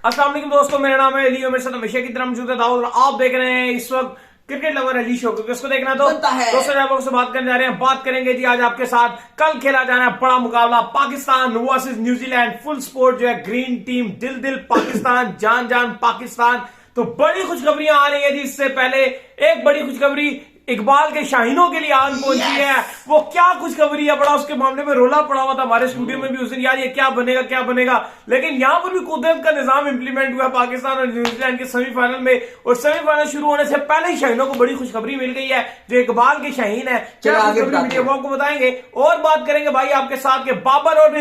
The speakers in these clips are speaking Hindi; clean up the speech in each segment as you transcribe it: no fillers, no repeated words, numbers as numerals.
अस्सलाम वालेकुम दोस्तों, मेरा नाम है अली और मेरे साथ हमेशा की तरह मौजूद है दाऊद और आप देख रहे हैं इस वक्त क्रिकेट लवर अली शो। क्योंकि उसको देखना तो दोस्तों आप से बात करने जा रहे हैं। बात करेंगे जी आज आपके साथ कल खेला जाना है बड़ा मुकाबला Pakistan versus New Zealand. Full sport जो है ग्रीन टीम, दिल दिल पाकिस्तान, जान जान पाकिस्तान। तो बड़ी खुशखबरियां आ रही है जी। इससे पहले एक बड़ी खुशखबरी इकबाल के शाहीनों के लिए आन पहुंची है। वो क्या खुशखबरी है, बड़ा उसके मामले में रोला पड़ा हुआ था हमारे स्टूडियो में भी उस दिन, यार ये क्या बनेगा क्या बनेगा। लेकिन यहां पर भी कुदरत का निजाम इंप्लीमेंट हुआ पाकिस्तान और न्यूजीलैंड के सेमीफाइनल में। और सेमीफाइनल शुरू होने से पहले ही शाहीनों को बड़ी खुशखबरी मिल गई है। जो इकबाल के शाहीन है, क्या खुशखबरी मिली है वो आपको बताएंगे। और बात करेंगे भाई आपके साथ के बाबर और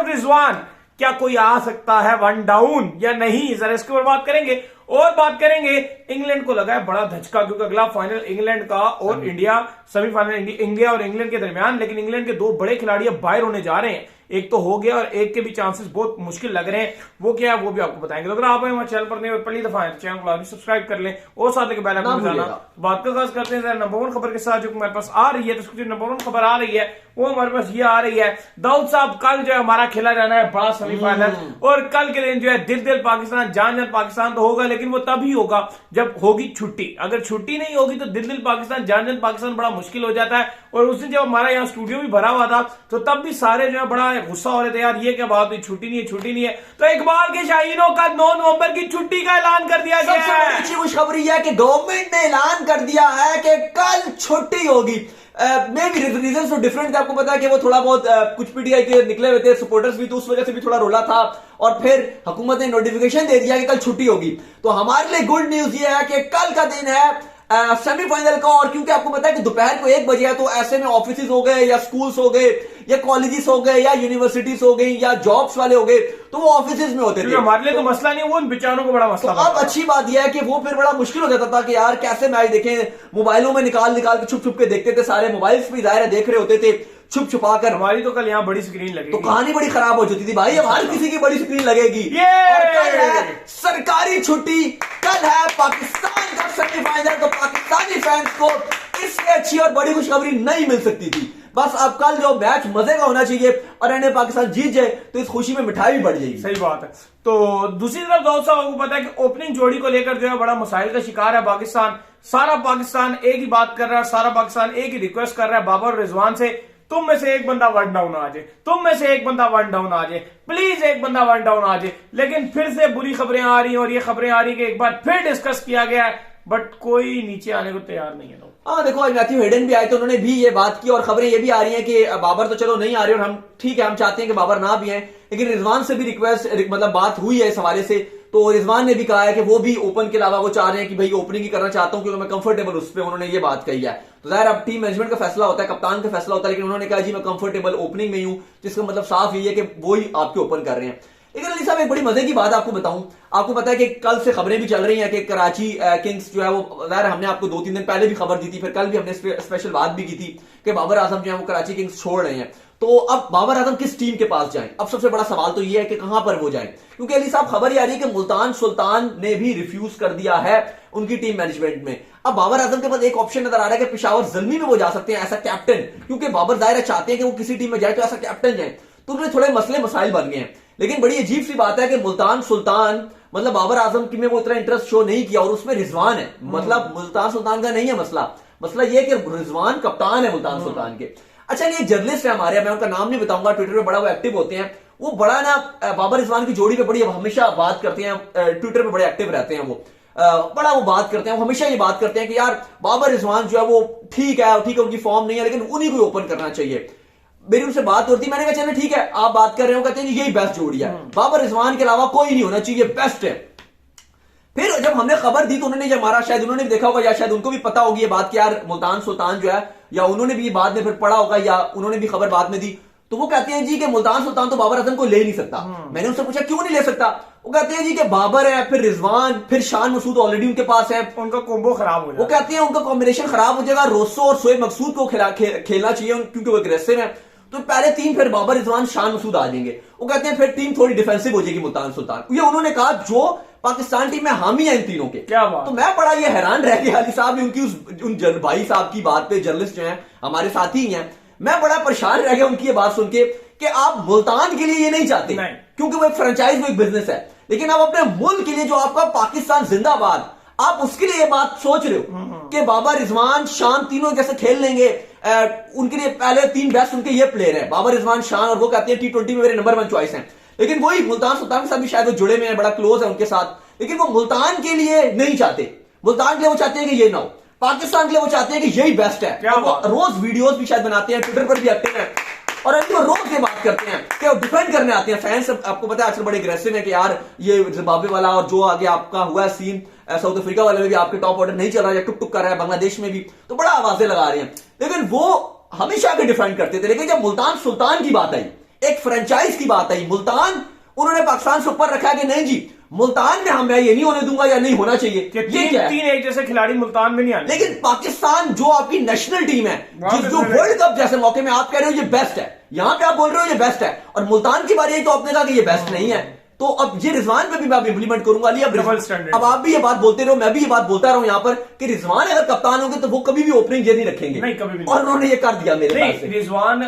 रिजवान क्या कोई आ सकता है वन डाउन या नहीं, जरा इसके ऊपर बात करेंगे। और बात करेंगे इंग्लैंड को लगा है बड़ा धचका, क्योंकि अगला फाइनल इंग्लैंड का और इंडिया, सेमीफाइनल इंडिया और इंग्लैंड के दरमियान। लेकिन इंग्लैंड के दो बड़े खिलाड़ी अब बाहर होने जा रहे हैं। एक तो हो गया और एक के भी चांसेस बहुत मुश्किल लग रहे हैं। वो क्या है वो भी आपको बताएंगे। तो अगर आप हमारे चैनल पर नहीं और पहली दफा चैनल को सब्सक्राइब कर लें और साथ के बेल आइकन बजाना। बात का खास करते हैं नंबर वन खबर के साथ जो हमारे पास आ रही है। तो जो नंबर वन खबर आ रही है वो हमारे पास ये आ रही है, दाऊद साहब कल जो है हमारा खेला जाना है बड़ा सेमीफाइनल। और कल के दिन जो है दिल दिल पाकिस्तान, जान जान पाकिस्तान तो होगा, लेकिन वो तभी होगा जब होगी छुट्टी। अगर छुट्टी नहीं होगी तो दिल दिल पाकिस्तान, जान जान पाकिस्तान बड़ा मुश्किल हो जाता है। और उस दिन जब हमारा यहाँ स्टूडियो भी भरा हुआ था तो तब भी सारे जो है बड़ा गुस्सा हो रहे थे, यार ये क्या बात हुई, छुट्टी नहीं है। तो इकबाल के शाहीनों का 9 नवंबर की छुट्टी का ऐलान कर दिया गया है। अच्छी खुशखबरी है कि गवर्नमेंट ने ऐलान कर दिया है कि कल छुट्टी होगी। मे भी रीजन तो डिफरेंट थे। आपको पता है कि वो थोड़ा बहुत कुछ पीटीआई के निकले हुए थे सपोर्टर्स भी, तो उस वजह से भी थोड़ा रोला था। और फिर हुकूमत ने नोटिफिकेशन दे दिया कि कल छुट्टी होगी। तो हमारे लिए गुड न्यूज ये है कि कल का दिन है सेमीफाइनल का। और क्योंकि आपको पता है कि दोपहर को 1 बजे है, तो ऐसे में ऑफिस हो गए या स्कूल्स हो गए या कॉलेजेस हो गए या यूनिवर्सिटीज हो गई या जॉब्स वाले हो गए, तो वो ऑफिस में होते थे। हमारे लिए तो मसला नहीं, वो उन बेचारों को बड़ा मसला। तो अब अच्छी बात यह है कि वो फिर बड़ा मुश्किल हो जाता था कि यार कैसे मैच देखें। मोबाइलों में निकाल के छुप के देखते थे, सारे मोबाइल्स भी जाहिर है देख रहे होते थे छुप छुपा कर। हमारी तो कल यहाँ बड़ी स्क्रीन लगेगी, तो कहानी बड़ी खराब हो जाती थी भाई। अब हर किसी की बड़ी स्क्रीन लगेगी। और कल है सरकारी छुट्टी, कल है पाकिस्तान का सेमीफाइनल। तो पाकिस्तानी फैंस को इससे अच्छी और बड़ी खुशखबरी नहीं मिल सकती थी। बस अब कल जो मैच मजे का होना चाहिए और एंड में पाकिस्तान जीत जाए तो इस खुशी में मिठाई भी बढ़ जाएगी। सही बात है। तो दूसरी तरफ दाऊद साहब आपको पता है कि ओपनिंग जोड़ी को लेकर जो है बड़ा मसाइल का शिकार है पाकिस्तान। सारा पाकिस्तान एक ही बात कर रहा है, सारा पाकिस्तान एक ही रिक्वेस्ट कर रहा है बाबर और रिजवान से, तुम में से एक बंदा वन डाउन आ जाए, तुम में से एक बंदा वन डाउन आ जाए, प्लीज एक बंदा वन डाउन आ जाए। लेकिन फिर से बुरी खबरें आ रही हैं और ये खबरें आ रही है कि एक बार फिर डिस्कस किया गया है, बट कोई नीचे आने को तैयार नहीं है। हाँ देखो, आज मैथ्यू हेडन भी आए तो उन्होंने भी ये बात की। और खबरें ये भी आ रही हैं कि बाबर तो चलो नहीं आ रही और हम ठीक है, हम चाहते हैं कि बाबर ना भी हैं, लेकिन रिजवान से भी रिक्वेस्ट मतलब बात हुई है इस हवाले से। तो रिजवान ने भी कहा है कि वो भी ओपन के अलावा वो चाह रहे हैं कि भाई ओपनिंग ही करना चाहता हूं क्योंकि मैं कंफर्टेबल उस पर, उन्होंने ये बात कही है। तो जाहिर अब टीम मैनेजमेंट का फैसला होता है, कप्तान का फैसला होता है, लेकिन उन्होंने कहा जी मैं कंफर्टेबल ओपनिंग में हूं, जिसका मतलब साफ ये है कि वो ही आपके ओपन कर रहे हैं। लेकिन अली साहब एक बड़ी मजे की बात आपको बताऊं, आपको पता है कि कल से खबरें भी चल रही हैं कि कराची किंग्स जो है वो, जाहिर हमने आपको 2-3 दिन पहले भी खबर दी थी, फिर कल भी हमने स्पेशल बात भी की थी कि बाबर आजम जो है वो कराची किंग्स छोड़ रहे हैं। तो अब बाबर आजम किस टीम के पास जाएं? अब सबसे बड़ा सवाल तो ये है कि कहां पर वो जाएं, क्योंकि अली साहब खबर ये आ रही है कि मुल्तान सुल्तान ने भी रिफ्यूज कर दिया है उनकी टीम मैनेजमेंट में। अब बाबर आजम के पास एक ऑप्शन नजर आ रहा है कि पेशावर ज़ल्मी में वो जा सकते हैं एज अ कैप्टन, क्योंकि बाबर जाहिर चाहते हैं कि वो किसी टीम में जाए तो ऐसा कैप्टन जाए। तो उनमें थोड़े मसले मसाइल बन गए हैं। लेकिन बड़ी अजीब सी बात है कि मुल्तान सुल्तान मतलब बाबर आजम की में वो इतना इंटरेस्ट शो नहीं किया और उसमें रिजवान है। मतलब मुल्तान सुल्तान का नहीं है मसला ये कि रिजवान कप्तान है मुल्तान सुल्तान के। अच्छा, ये जर्नलिस्ट है हमारे, मैं उनका नाम नहीं बताऊंगा, ट्विटर पे बड़ा वो एक्टिव होते हैं। वो बड़ा ना बाबर रिजवान की जोड़ी पे बड़ी हमेशा बात करते हैं, ट्विटर पे बड़े एक्टिव रहते हैं। वो बड़ा वो बात करते हैं, वो हमेशा ये बात करते हैं कि यार बाबर रिजवान जो है वो ठीक है उनकी फॉर्म नहीं है, लेकिन उन्हीं को ओपन करना चाहिए। मेरी उनसे बात होती, मैंने कहा चलो ठीक है आप बात कर रहे हो, कहते हैं यही बेस्ट जोड़ी है, बाबर रिजवान के अलावा कोई नहीं होना चाहिए, बेस्ट है। फिर जब हमने खबर दी तो उन्होंने जब हमारा, शायद उन्होंने भी देखा होगा या शायद उनको भी पता होगी ये बात कि यार मुल्तान सुल्तान जो है, या उन्होंने भी ये बाद में फिर पढ़ा होगा या उन्होंने भी खबर बाद में दी, तो वो कहते हैं जी कि मुल्तान सुल्तान तो बाबर आजम को ले नहीं सकता। मैंने उनसे पूछा क्यों नहीं ले सकता, वो कहते हैं जी कि बाबर है, फिर रिजवान, फिर शान मसूद ऑलरेडी उनके पास है, उनका कॉम्बो खराब हो जाएगा। वो कहते हैं उनका कॉम्बिनेशन खराब हो जाएगा, रोसो और शोएब मकसूद को खेलना चाहिए क्योंकि वो अग्रेसिव है। तो पहले 3 फिर बाबर रिजवान शान मसूद आ जाएंगे। वो कहते हैं फिर टीम थोड़ी डिफेंसिव हो जाएगी मुल्तान सुल्तान। ये उन्होंने कहा जो पाकिस्तान टीम में हामी है इन तीनों के। क्या बात। तो मैं बड़ा ये हैरान रह गया अली साहब ने उनकी उन भाई साहब की बात पे, जर्नलिस्ट जो हैं हमारे साथी ही हैं, मैं बड़ा परेशान रह गया उनकी ये बात सुन के कि आप मुल्तान के लिए ये नहीं चाहते, क्योंकि वो एक फ्रेंचाइज, वो एक बिजनेस है, लेकिन आप अपने मुल्क के लिए जो आपका पाकिस्तान जिंदाबाद, आप उसके लिए ये बात सोच रहे हो कि बाबर, रिजवान, शान तीनों कैसे खेल लेंगे। उनके लिए पहले 3 बेस्ट उनके ये प्लेयर है, बाबर, रिजवान, शान, और वो कहते हैं T20 में मेरे नंबर 1 चॉइस हैं। लेकिन वही मुल्तान सुल्तान के साथ भी शायद वो जुड़े में है, बड़ा क्लोज है उनके साथ, लेकिन वो मुल्तान के लिए नहीं चाहते। मुल्तान के लिए वो चाहते हैं कि ये ना हो, पाकिस्तान के लिए वो चाहते हैं कि यही बेस्ट है। वो रोज वीडियोस भी शायद बनाते हैं, ट्विटर पर भी एक्टिव हैं, और अभी वो रोज ये बात करते हैं कि वो डिफेंड करने आते हैं। फैंस आपको पता है आजकल बड़े अग्रेसिव है कि यार ये जिम्बाब्वे वाला और जो आगे आपका हुआ है सीन, साउथ अफ्रीका वाले में भी आपके टॉप ऑर्डर नहीं चल रहा है, टुक टुक कर रहा है, बांग्लादेश में भी तो बड़ा आवाजें लगा रहे हैं, लेकिन वो हमेशा आगे डिफेंड करते थे। लेकिन जब मुल्तान सुल्तान की बात आई, एक फ्रेंचाइज की बात आई, मुल्तान उन्होंने पाकिस्तान से ऊपर रखा कि नहीं जी, मुल्तान में मैं ये नहीं होने दूंगा या नहीं होना चाहिए। ये क्या है? 3 एक जैसे खिलाड़ी मुल्तान में नहीं आने। लेकिन पाकिस्तान जो आपकी नेशनल टीम है, जो वर्ल्ड कप जैसे मौके में आप कह रहे हो ये बेस्ट है, यहां पे आप बोल रहे हो ये बेस्ट है, और मुल्तान की बारी आई तो आपने कहा कि ये बेस्ट नहीं है। तो अब ये रिजवान पे भी मैं इंप्लीमेंट करूंगा। अब आप भी ये बात बोलते रहो, मैं भी ये बात बोलता रहा हूं यहां पर कि रिजवान अगर कप्तान होंगे तो वो कभी भी ओपनिंग ये नहीं रखेंगे, नहीं कभी भी नहीं। और उन्होंने ये कर दिया मेरे पास। रिजवान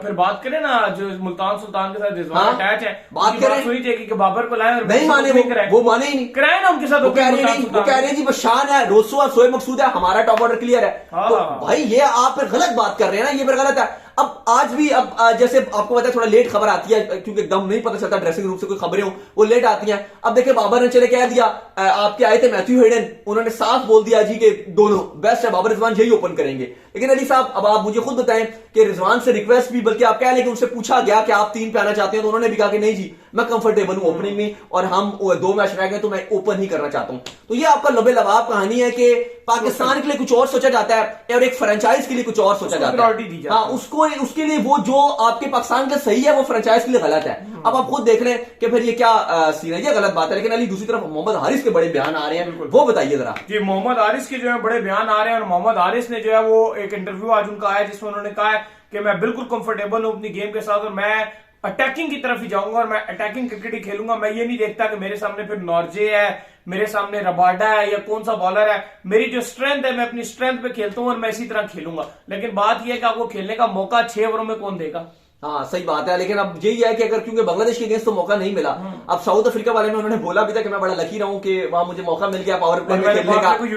फिर बात करें ना, जो मुल्तान सुल्तान के साथ रिजवान अटैच है, बात करें सुनी चाहिए कि बाबर को लाए, और नहीं माने, वो माने ही नहीं, कराए ना उनके साथ। वो कह रहे हैं जी बस शान है, रोसो और सोए मकसूद है, हमारा टॉप ऑर्डर क्लियर है। तो भाई ये आप फिर गलत बात कर रहे हैं ना, ये फिर गलत है। अब आज भी अब जैसे आपको पता है थोड़ा लेट खबर आती है, क्योंकि एकदम नहीं पता चलता ड्रेसिंग रूम से कोई खबरें हो, वो लेट आती हैं। अब देखिए बाबर ने चले कह दिया, आपके आए थे मैथ्यू हेडन, उन्होंने साफ बोल दिया जी कि दोनों बेस्ट है, बाबर रिजवान यही ओपन करेंगे। लेकिन अली साहब अब आप मुझे खुद बताएं कि रिजवान से रिक्वेस्ट भी, बल्कि आप कह लें कि उनसे पूछा गया कि आप 3 पे आना चाहते हैं, तो उन्होंने भी कहा कि नहीं जी मैं कंफर्टेबल हूं ओपनिंग में, और हम 2 मैच रह गए तो मैं ओपन ही करना चाहता हूं। तो ये आपका लबे लबाब कहानी है कि पाकिस्तान के लिए कुछ और सोचा जाता है और एक फ्रेंचाइज के लिए कुछ और सोचा जाता है। हाँ, उसको उसके लिए वो जो आपके पाकिस्तान के सही है वो फ्रेंचाइज के लिए गलत है। अब आप खुद देख लें कि फिर ये क्या सीन है, ये गलत बात है। लेकिन अली दूसरी तरफ मोहम्मद हारिस के बड़े बयान आ रहे हैं, वो बताइए जरा जी। मोहम्मद हारिस के जो है बड़े बयान आ रहे हैं, और मोहम्मद हारिस ने जो है वो एक इंटरव्यू आज उनका आया जिसमें उन्होंने कहा है कि मैं बिल्कुल कंफर्टेबल हूं अपनी गेम के साथ, और मैं अटैकिंग की तरफ ही जाऊंगा, और मैं अटैकिंग क्रिकेट ही खेलूंगा। मैं ये नहीं देखता कि मेरे सामने फिर नॉर्जे है, मेरे सामने रबाडा है, या कौन सा बॉलर है। मेरी जो स्ट्रेंथ है मैं अपनी स्ट्रेंथ पे खेलता हूं, और मैं इसी तरह खेलूंगा। लेकिन बात यह है कि आपको खेलने का मौका 6 ओवरों में कौन देगा? हाँ सही बात है। लेकिन अब यही है कि अगर क्योंकि बांग्लादेश के अगेंस्ट तो मौका नहीं मिला, अब साउथ अफ्रीका वाले में उन्होंने बोला भी था कि मैं बड़ा लकी रहा हूं कि वहां मुझे मौका मिल गया पावर प्ले में खेलने का, और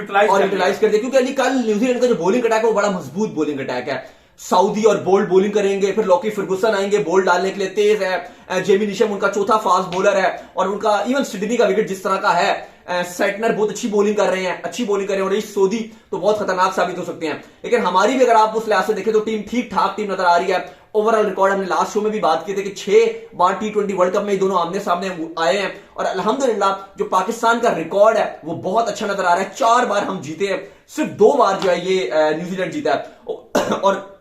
यूटिलाइज कर दिया। क्योंकि अली कल न्यूजीलैंड का जो बॉलिंग अटैक है वो बड़ा मजबूत बॉलिंग अटैक है। सऊदी और बोल्ड बॉलिंग करेंगे, फिर लॉकी फर्गुसन आएंगे बोल्ड डालने के लिए, तेज है। जेमी निशम उनका चौथा फास्ट बॉलर है, और उनका इवन सिडनी का विकेट जिस तरह का है, सेटनर बहुत अच्छी बॉलिंग कर रहे हैं, और इस सोदी तो बहुत खतरनाक साबित हो सकते हैं। लेकिन हमारी भी अगर आप उस लिहाज से देखें तो टीम ठीक ठाक टीम नजर आ रही है। ओवरऑल रिकॉर्ड हमने लास्ट शो में भी बात की थी कि 6 बार T20 वर्ल्ड कप में दोनों आमने सामने आए हैं, और अल्हम्दुलिल्लाह जो पाकिस्तान का रिकॉर्ड है वो बहुत अच्छा नजर आ रहा है। 4 बार हम जीते हैं, सिर्फ 2 बार जो है ये न्यूजीलैंड जीता है। और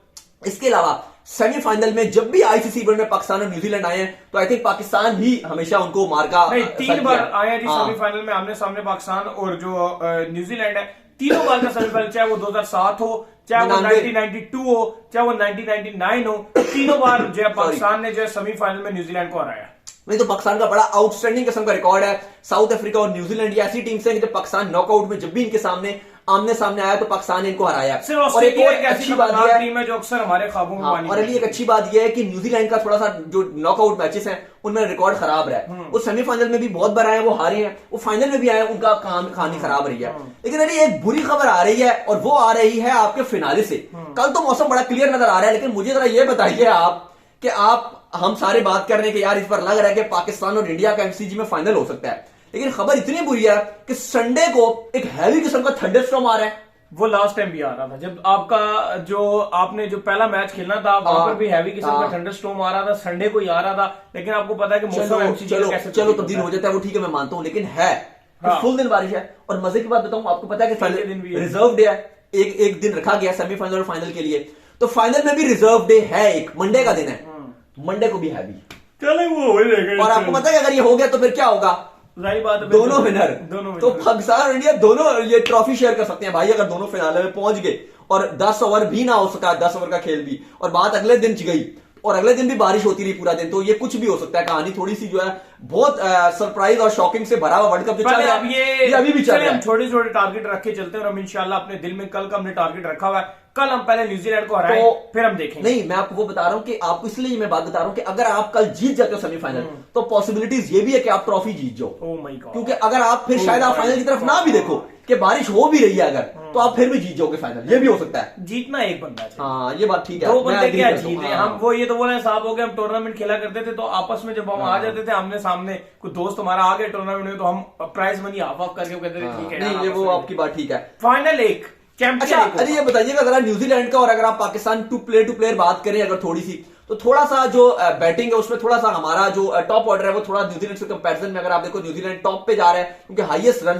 इसके अलावा सेमीफाइनल में जब भी आईसीसी इवेंट में पाकिस्तान और न्यूजीलैंड आए हैं तो आई थिंक पाकिस्तान ही हमेशा उनको मार का 3 बार आए हैं जी सेमीफाइनल में आमने सामने पाकिस्तान और जो न्यूजीलैंड है। तीनों बार का सेमीफाइनल, चाहे वो 2007 हो, चाहे वो 1992 हो, चाहे वो 1999 हो, तीनों बार जो है पाकिस्तान ने जो है सेमीफाइनल में न्यूजीलैंड को हराया। नहीं तो पाकिस्तान का बड़ा आउटस्टैंडिंग किस्म का रिकॉर्ड है। साउथ अफ्रीका और न्यूजीलैंड ये ऐसी टीम से जब पाकिस्तान नॉकआउट में जब भी इनके सामने आमने सामने आया तो पाकिस्तान ने इनको हराया। और एक और अच्छी बात यह टीम है जो अक्सर हमारे ख्वाबों में पानी। और अली एक अच्छी बात यह है कि न्यूजीलैंड का थोड़ा सा जो नॉकआउट मैचेस हैं उनमें रिकॉर्ड खराब रहा है। वो सेमीफाइनल में भी बहुत बार आए, वो हारे हैं, वो फाइनल में भी आए, उनका कहानी खराब रही है। लेकिन अली एक बुरी खबर आ रही है, और वो आ रही है आपके फिनाले से। कल तो मौसम बड़ा क्लियर नजर आ रहा है, लेकिन मुझे जरा ये बताइए आप कि हम सारे बात कर रहे हैं कि यार इस पर लग रहा है कि पाकिस्तान और इंडिया का एमसीजी में फाइनल हो सकता है, लेकिन खबर इतनी बुरी है कि संडे को एक हैवी किस्म का थंडरस्टॉर्म आ रहा है। वो लास्ट टाइम भी आ रहा था जब आपने जो पहला मैच खेलना था वहां पर भी हैवी किस्म का थंडरस्टॉर्म आ रहा था, संडे को ही आ रहा था। लेकिन आपको पता है कि मौसम एमसीजी कैसे चलो तब्दील हो जाता है, वो ठीक है मैं मानता हूं, लेकिन है फुल दिन बारिश है। और मजे की बात बताऊं, आपको पता है कि रिजर्व डे है, एक दिन रखा गया सेमीफाइनल और फाइनल के लिए, तो फाइनल में भी रिजर्व डे है, एक मंडे का दिन है, मंडे को भी हैवी चले वो हो जाएगा। और आपको पता है अगर ये हो गया तो फिर क्या होगा, बात दोनों विनर तो पाकिस्तान और इंडिया दोनों ये ट्रॉफी शेयर कर सकते हैं भाई, अगर दोनों फिनाले में पहुंच गए। और 10 ओवर भी ना हो सका, 10 ओवर का खेल भी, और बात अगले दिन गई, और अगले दिन भी बारिश होती रही पूरा दिन, तो ये कुछ भी हो सकता है। कहानी थोड़ी सी जो है बहुत सरप्राइज और शॉकिंग से भरा हुआ वर्ल्ड कप जो चल रहा है, ये अभी भी चल रहा है। हम छोटे छोटे टारगेट रख के चलते हैं, और हम इंशाल्लाह अपने दिल में कल का हमने टारगेट रखा हुआ है कल हम पहले न्यूजीलैंड को हराएं, फिर हम देखेंगे। नहीं, मैं आपको वो बता रहा हूं कि आपको इसलिए मैं बात बता रहा हूं कि अगर आप कल जीत जाते हो सेमीफाइनल तो पॉसिबिलिटीज ये भी है कि आप ट्रॉफी जीत जाओ। Oh my God. क्योंकि अगर आप फिर शायद आप फाइनल की तरफ ना भी देखो कि बारिश हो भी रही है अगर, तो आप फिर भी जीत जाओगे फाइनल, ये भी हो सकता है। जीतना एक बंदा चाहिए। हाँ, ये बात ठीक है, दो बंदे क्या जीते। हाँ। हम वो ये तो बोले साहब हो गए, हम टूर्नामेंट खेला करते थे तो आपस में जब हम आ जाते थे आमने सामने, कुछ दोस्त हमारा आ गए टूर्नामेंट में तो हम प्राइज मनी हाफ ऑफ करके कहते थे ठीक है। नहीं, ये वो आपकी बात ठीक है। फाइनल एक अच्छा, अरे ये बताइएगा अगर आप न्यूजीलैंड का और अगर आप पाकिस्तान टू प्लेयर बात करें अगर थोड़ी सी, तो थोड़ा सा जो बैटिंग है उसमें थोड़ा सा हमारा जो टॉप ऑर्डर है वो थोड़ा न्यूजीलैंड से कंपैरिजन में अगर आप देखो न्यूजीलैंड टॉप पे जा रहा है क्योंकि हाईएस्ट रन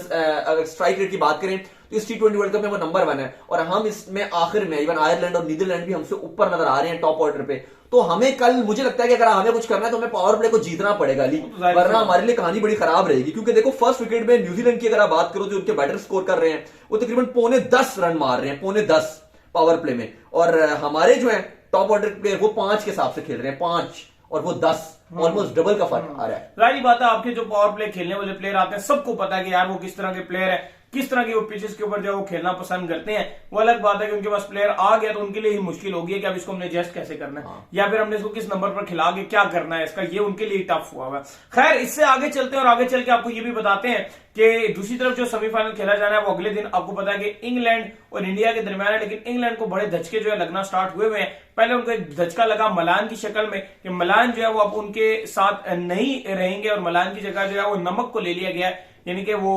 स्ट्राइक रेट की बात करें तो इस T20 वर्ल्ड कप में वो नंबर 1 है और हम इसमें आखिर में इवन आयरलैंड और नीदरलैंड भी हमसे ऊपर नजर आ रहे हैं टॉप ऑर्डर पे। तो हमें कल मुझे लगता है कि अगर हमें कुछ करना है तो हमें पावर प्ले को जीतना पड़ेगा अली, वरना हमारे लिए कहानी बड़ी खराब रहेगी। क्योंकि देखो फर्स्ट विकेट में न्यूजीलैंड की अगर आप बात करो जो उनके बैटर स्कोर कर रहे हैं वो तकरीबन 9.5 रन मार रहे हैं, 9.5 पावर प्ले में, और हमारे जो है टॉप ऑर्डर प्लेयर वो 5 के हिसाब से खेल रहे हैं, 5 और वो 10, ऑलमोस्ट डबल का फर्क आ रहा है। जाहिर बात है आपके जो पावर प्ले खेलने वाले प्लेयर आते हैं सबको पता है कि यार वो किस तरह के प्लेयर है, किस तरह की वो पिचेस के ऊपर जो वो खेलना पसंद करते हैं। वो अलग बात है कि उनके पास प्लेयर आ गया तो उनके लिए ही मुश्किल होगी कि अब इसको हमने एडजस्ट कैसे करना है या फिर हमने इसको किस नंबर पर खिला के क्या करना है, इसका ये उनके लिए टफ हुआ है। खैर इससे आगे चलते हैं और आगे चल के आपको ये भी बताते हैं कि दूसरी तरफ जो सेमीफाइनल खेला जाना है वो अगले दिन आपको पता है कि इंग्लैंड और इंडिया के दरमियान है, लेकिन इंग्लैंड को बड़े धचके जो है लगना स्टार्ट हुए हैं। पहले उनको एक धचका लगा मलान की शक्ल में कि मलान जो है वो अब उनके साथ नहीं रहेंगे और मलान की जगह जो है वो नमक को ले लिया गया है, यानी कि वो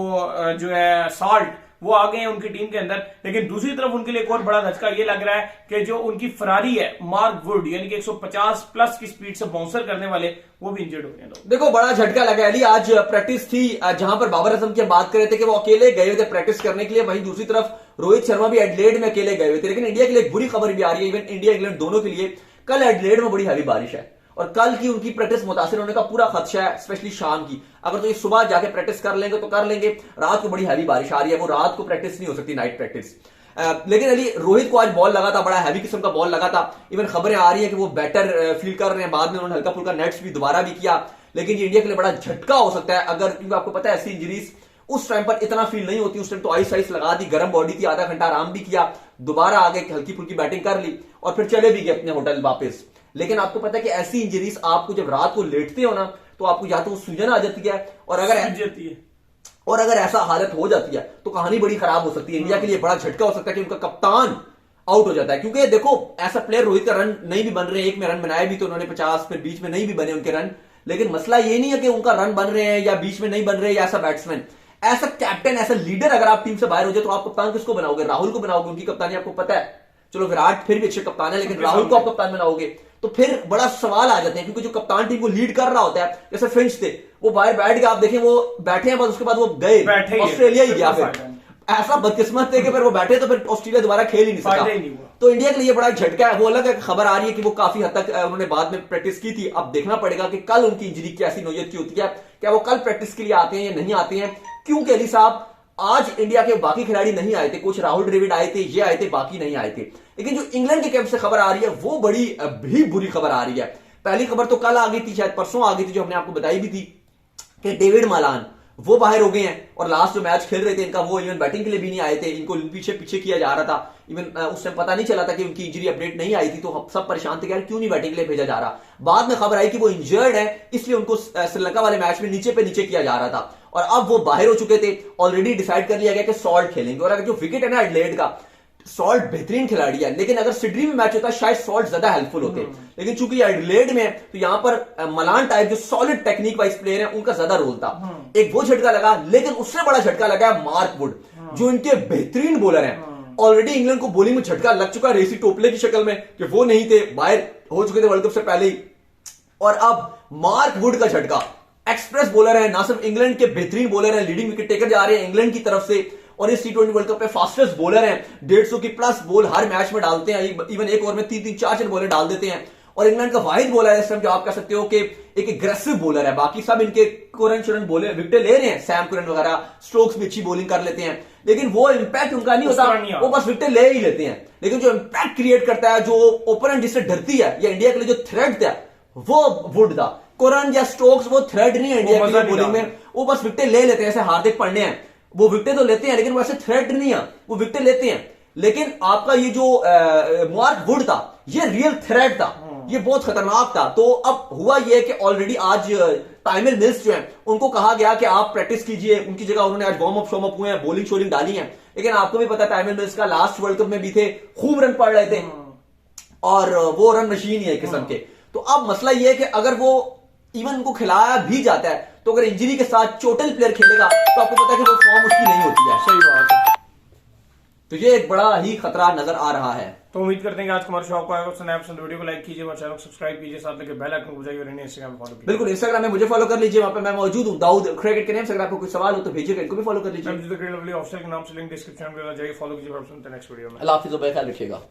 जो है साल्ट वो आ गए हैं उनकी टीम के अंदर। लेकिन दूसरी तरफ उनके लिए एक और बड़ा धचका ये लग रहा है कि जो उनकी फरारी है मार्क वुड यानी कि 150 प्लस की स्पीड से बाउंसर करने वाले वो भी इंजर्ड हो गए। देखो बड़ा झटका लगा अली, आज प्रैक्टिस थी जहां पर बाबर आजम की हम बात कर रहे थे कि वो अकेले गए हुए थे प्रैक्टिस करने के लिए, वहीं दूसरी तरफ रोहित शर्मा भी एडलेड में अकेले गए हुए थे। लेकिन इंडिया के लिए एक बुरी खबर भी आ रही है, इवन इंडिया इंग्लैंड दोनों के लिए कल एडलेड में बड़ी हैवी बारिश है और कल की उनकी प्रैक्टिस मुतासिर होने का पूरा खदशा है, स्पेशली शाम की। अगर तो ये सुबह जाके प्रैक्टिस कर लेंगे तो कर लेंगे, रात को बड़ी हैवी बारिश आ रही है, वो रात को प्रैक्टिस नहीं हो सकती, नाइट प्रैक्टिस। लेकिन अली रोहित को आज बॉल लगा था, बड़ा हैवी किस्म का बॉल लगा था, इवन खबरें आ रही है कि वो बेटर फील कर रहे हैं, बाद में उन्होंने हल्का फुल्का नेट्स भी दोबारा भी किया। लेकिन ये इंडिया के लिए बड़ा झटका हो सकता है अगर, क्योंकि आपको पता है ऐसी इंजरीज उस टाइम पर इतना फील नहीं होती, उस टाइम तो आइस लगा दी, गर्म बॉडी थी, आधा घंटा आराम भी किया, दोबारा आगे हल्की फुल्की बैटिंग कर ली और फिर चले भी गए अपने होटल वापस। लेकिन आपको पता है कि ऐसी इंजरीज आपको जब रात को लेटते हो ना तो आपको या तो सूजन आ जाती है और अगर ऐसा हालत हो जाती है तो कहानी बड़ी खराब हो सकती है। इंडिया के लिए बड़ा झटका हो सकता है कि उनका कप्तान आउट हो जाता है, क्योंकि देखो ऐसा प्लेयर रोहित का रन नहीं भी बन रहे हैं, एक में रन बनाए भी तो उन्होंने 50, फिर बीच में नहीं भी बने उनके रन। लेकिन मसला ये नहीं है कि उनका रन बन रहे हैं या बीच में नहीं बन रहे, या ऐसा बैट्समैन, ऐसा कैप्टन, ऐसा लीडर अगर आप टीम से बाहर हो जाए तो आप कप्तान किसको बनाओगे? राहुल को बनाओगे, उनकी कप्तानी आपको पता है। चलो विराट फिर भी अच्छे कप्तान है, लेकिन राहुल को आप कप्तान बनाओगे तो फिर बड़ा सवाल आ जाते हैं, क्योंकि जो कप्तान टीम को लीड कर रहा होता है, जैसे फिंच थे, वो बाहर बैठ के आप देखें वो बैठे हैं, बस उसके बाद वो गए ऑस्ट्रेलिया ही गया, फिर ऐसा बदकिस्मत थे कि फिर वो बैठे तो फिर ऑस्ट्रेलिया दोबारा खेल ही नहीं सका। तो इंडिया के लिए बड़ा झटका है। वो अलग खबर आ रही है कि वो काफी हद तक उन्होंने बाद में प्रैक्टिस की थी, अब देखना पड़ेगा कि कल उनकी इंजरी कैसी नौयत की होती है, क्या वो कल प्रैक्टिस के लिए आते हैं या नहीं आते हैं। क्योंकि अली साहब आज इंडिया के बाकी खिलाड़ी नहीं आए थे, कोच राहुल द्रविड़ आए थे, ये आए थे, बाकी नहीं आए थे। लेकिन जो इंग्लैंड के कैंप से खबर आ रही है वो बड़ी भी बुरी खबर आ रही है। पहली खबर तो कल आ गई थी, शायद परसों आ गई थी, जो हमने आपको बताई भी थी कि डेविड मालान वो बाहर हो गए हैं और लास्ट जो मैच खेल रहे थे इनका वो इवन बैटिंग के लिए भी नहीं आए थे, इनको पीछे किया जा रहा था। इवन उस टाइम पता नहीं चला था कि उनकी इंजरी अपडेट नहीं आई थी, तो सब परेशान थे कि यार क्यों नहीं बैटिंग के लिए भेजा जा रहा। बाद में खबर आई कि वो इंजर्ड है, इसलिए उनको श्रीलंका वाले मैच में नीचे किया जा रहा था और अब वो बाहर हो चुके थे। ऑलरेडी डिसाइड कर लिया गया कि सॉल्ट खेलेंगे। और अगर जो विकेट है ना एडलेड का, सॉल्ट बेहतरीन खिलाड़ी है, लेकिन अगर सिडनी में मैच होता शायद सॉल्ट ज्यादा हेल्पफुल होते, लेकिन चूंकि एडलेड में तो यहां पर मलान टाइप जो सॉलिड टेक्निक वाइज प्लेयर है उनका ज्यादा रोल था। एक वो झटका लगा, लेकिन उससे बड़ा झटका लगा मार्क वुड जो इनके बेहतरीन बॉलर हैं। ऑलरेडी इंग्लैंड को बॉलिंग में झटका लग चुका रेसी टोपले की शक्ल में कि वो नहीं थे, बाहर हो चुके थे वर्ल्ड कप से पहले ही, और अब मार्क वुड का झटका। एक्सप्रेस बॉलर है, ना सिर्फ इंग्लैंड के बेहतरीन बॉलर है, लीडिंग विकेट टेकर जा रहे हैं इंग्लैंड की तरफ से, और इस T20 वर्ल्ड कप पे फास्टेस्ट बॉलर हैं, 150 की प्लस बॉल हर मैच में डालते हैं, इवन एक ओवर में 3-4 बॉलर डाल देते हैं। और इंग्लैंड का वाहिद बॉलर है इस टाइम जो आप कह सकते हो कि एक एग्रेसिव बॉलर है। बाकी सब इनके कुरन बॉलर विकेट ले रहे हैं, सैम कुरन वगैरह, स्ट्रोक्स भी अच्छी बॉलिंग कर लेते हैं, लेकिन वो इंपैक्ट उनका नहीं होता, वो बस विकेट ले ही लेते हैं। लेकिन जो इंपैक्ट क्रिएट करता है, जो ओपोनेंट जिससे डरती है, या इंडिया के लिए जो थ्रेट था वो वुड था। कुरन या स्ट्रोक्स वो थ्रेट नहीं है इंडिया के लिए बॉलिंग में, वो बस विकेट ले लेते हैं। जैसे हार्दिक पांड्या हैं, वो विकेट तो लेते हैं लेकिन वैसे थ्रेट नहीं है, वो विकेट लेते हैं। लेकिन आपका ये जो मार्क वुड था, ये रियल थ्रेट था, ये बहुत खतरनाक था। तो अब हुआ ये कि ऑलरेडी आज टाइमर मिल्स जो है उनको कहा गया कि आप प्रैक्टिस कीजिए, उनकी जगह उन्होंने आज वार्म अप हुए हैं, बॉलिंग शोलिंग डाली है। लेकिन आपको भी पता है टाइमर मिल्स का लास्ट वर्ल्ड कप में भी थे, खूब रन पड़ रहे थे और वो रन मशीन ही है किस्म के। तो अब मसला ये है कि अगर वो इवन उनको खिलाया भी जाता है तो अगर इंजरी के साथ चोटल प्लेयर खेलेगा तो आपको पता है कि वो फॉर्म उसकी नहीं होती है। सही बात है। तो ये एक बड़ा ही खतरा नजर आ रहा है। तो उम्मीद करते हैं कि आज का हमारा शो आपको आएगा। स्नैप वीडियो को लाइक कीजिए, हमारे चैनल को सब्सक्राइब कीजिए, साथ में बेल आइकन को बजाइए और इन्हें इंस्टाग्राम फॉलो कीजिए। बिल्कुल, इंस्टाग्राम में मुझे फॉलो कर लीजिए, वहां पे मैं मौजूद हूं दाऊद क्रिकेट के नेम से। अगर आपको कोई सवाल हो तो भेजिएगा, इनको भी फॉलो कर लीजिए। ऑफिशियल के नाम से लिंक डिस्क्रिप्शन में जाइए, फॉलो कीजिए। नेक्स्ट वीडियो में अल्लाह हाफिज़, ख्याल रखिएगा।